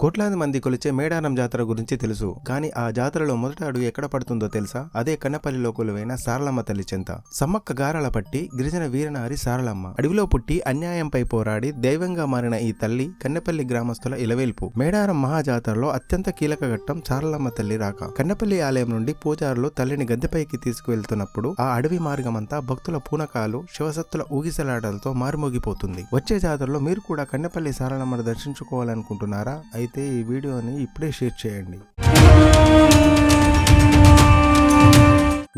కోట్లాది మంది కొలిచే మేడారం జాతర గురించి తెలుసు. కానీ ఆ జాతరలో మొదట అడుగు ఎక్కడ పడుతుందో తెలుసా? అదే కన్నపల్లిలో కొలువైన సారలమ్మ తల్లి చెంత. సమ్మక్క గారాల పట్టి గిరిజన వీరనారి సారలమ్మ. అడవిలో పుట్టి అన్యాయంపై పోరాడి దైవంగా మారిన ఈ తల్లి కన్నపల్లి గ్రామస్తుల ఇలవేల్పు. మేడారం మహాజాతరలో అత్యంత కీలక ఘట్టం సారలమ్మ తల్లి రాక. కన్నపల్లి ఆలయం నుండి పూజారులు తల్లిని గద్దెపైకి తీసుకువెళ్తున్నప్పుడు ఆ అడవి మార్గమంతా భక్తుల పూనకాలు, శివసత్తుల ఊగిసలాటలతో మారుమోగిపోతుంది. వచ్చే జాతరలో మీరు కూడా కన్నపల్లి సారలమ్మను దర్శించుకోవాలనుకుంటున్నారా? అయితే ఈ వీడియోని ఇప్పుడే షేర్ చేయండి.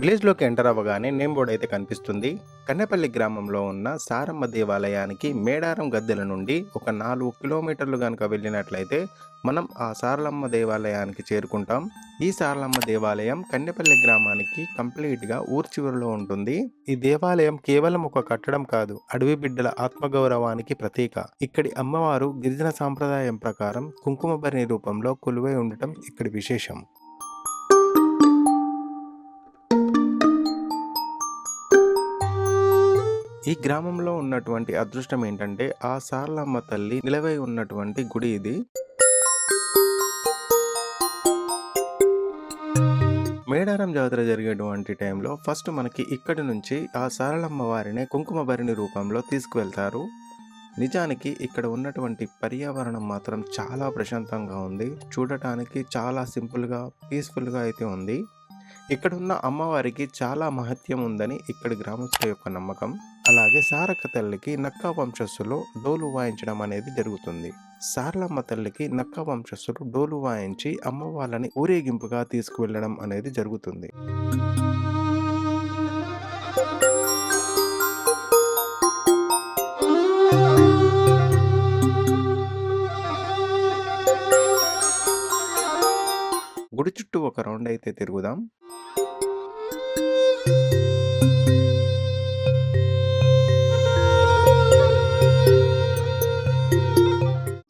విలేజ్ లోకి ఎంటర్ అవ్వగానే నేమ్ బోర్డు అయితే కనిపిస్తుంది. కన్నపల్లి గ్రామంలో ఉన్న సారమ్మ దేవాలయానికి మేడారం గద్దెల నుండి ఒక 4 కిలోమీటర్లు కనుక వెళ్ళినట్లయితే మనం ఆ సారలమ్మ దేవాలయానికి చేరుకుంటాం. ఈ సారలమ్మ దేవాలయం కన్నెపల్లి గ్రామానికి కంప్లీట్ గా ఊరు చివరిలో ఉంటుంది. ఈ దేవాలయం కేవలం ఒక కట్టడం కాదు, అడవి బిడ్డల ఆత్మగౌరవానికి ప్రతీక. ఇక్కడి అమ్మవారు గిరిజన సాంప్రదాయం ప్రకారం కుంకుమ భరణి రూపంలో కొలువై ఉండటం ఇక్కడి విశేషం. ఈ గ్రామంలో ఉన్నటువంటి అదృష్టం ఏంటంటే ఆ సారలమ్మ తల్లి నిలవై ఉన్నటువంటి గుడి ఇది. మేడారం జాతర జరిగేటువంటి టైంలో ఫస్ట్ మనకి ఇక్కడి నుంచి ఆ సారలమ్మ వారిని కుంకుమ భరణి రూపంలో తీసుకువెళ్తారు. నిజానికి ఇక్కడ ఉన్నటువంటి పర్యావరణం మాత్రం చాలా ప్రశాంతంగా ఉంది. చూడటానికి చాలా సింపుల్గా, పీస్ఫుల్గా అయితే ఉంది. ఇక్కడున్న అమ్మవారికి చాలా మహత్యం ఉందని ఇక్కడి గ్రామస్తుల యొక్క నమ్మకం. అలాగే సారక్క తల్లికి నక్క వంశస్థులు డోలు వాయించడం అనేది జరుగుతుంది. సారలమ్మ తల్లికి నక్క వంశస్థులు డోలు వాయించి అమ్మవాళ్ళని ఊరేగింపుగా తీసుకువెళ్ళడం అనేది జరుగుతుంది. గుడి చుట్టూ ఒక రౌండ్ అయితే తిరుగుదాం.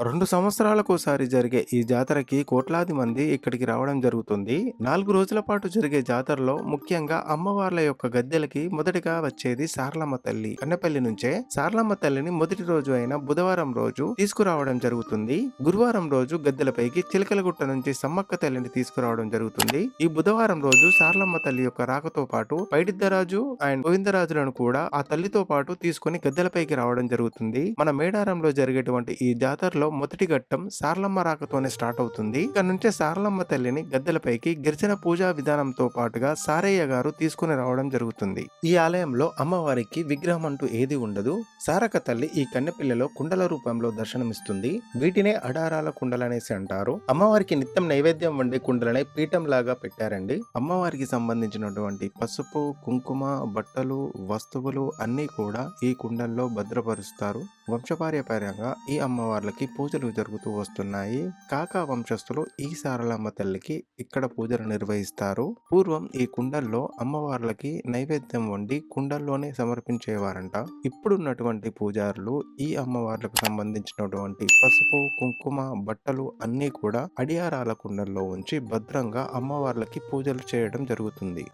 2 సంవత్సరాలకోసారి జరిగే ఈ జాతరకి కోట్లాది మంది ఇక్కడికి రావడం జరుగుతుంది. 4 రోజుల పాటు జరిగే జాతరలో ముఖ్యంగా అమ్మవార్ల యొక్క గద్దెలకి మొదటిగా వచ్చేది సారలమ్మ తల్లి. కన్నపల్లి నుంచే సారలమ్మ తల్లిని మొదటి రోజు అయిన బుధవారం రోజు తీసుకురావడం జరుగుతుంది. గురువారం రోజు గద్దెలపైకి చిలకలగుట్ట నుంచి సమ్మక్క తల్లిని తీసుకురావడం జరుగుతుంది. ఈ బుధవారం రోజు సారలమ్మ తల్లి యొక్క రాకతో పాటు పైడిద్దరాజు అండ్ గోవిందరాజులను కూడా ఆ తల్లితో పాటు తీసుకుని గద్దెలపైకి రావడం జరుగుతుంది. మన మేడారంలో జరిగేటువంటి ఈ జాతరలో మొదటి ఘట్టం సారలమ్మ రాకతోనే స్టార్ట్ అవుతుంది. ఇక్కడ నుంచే సారలమ్మ తల్లిని గద్దెలపైకి గిరిజన పూజా విధానంతో పాటుగా సారయ్య గారు తీసుకుని రావడం జరుగుతుంది. ఈ ఆలయంలో అమ్మవారికి విగ్రహం అంటూ ఏది ఉండదు. సారక్క తల్లి ఈ కన్నెపిల్లలో కుండల రూపంలో దర్శనమిస్తుంది. వీటినే అడారాల కుండలనేసి అంటారు. అమ్మవారికి నిత్యం నైవేద్యం వండే కుండలనే పీఠం లాగా పెట్టారండి. అమ్మవారికి సంబంధించినటువంటి పసుపు, కుంకుమ, బట్టలు, వస్తువులు అన్ని కూడా ఈ కుండల్లో భద్రపరుస్తారు. వంశపార్యపర్యంగా ఈ అమ్మవార్లకి పూజలు జరుగుతూ వస్తున్నాయి. కాకా వంశస్థులు ఈ సారలమ్మ తల్లికి ఇక్కడ పూజలు నిర్వహిస్తారు. పూర్వం ఈ కుండల్లో అమ్మవార్లకి నైవేద్యం వండి కుండల్లోనే సమర్పించేవారంట. ఇప్పుడున్నటువంటి పూజారులు ఈ అమ్మవార్లకు సంబంధించినటువంటి పసుపు, కుంకుమ, బట్టలు అన్నీ కూడా అడియారాల కుండల్లో ఉంచి భద్రంగా అమ్మవార్లకి పూజలు చేయడం జరుగుతుంది.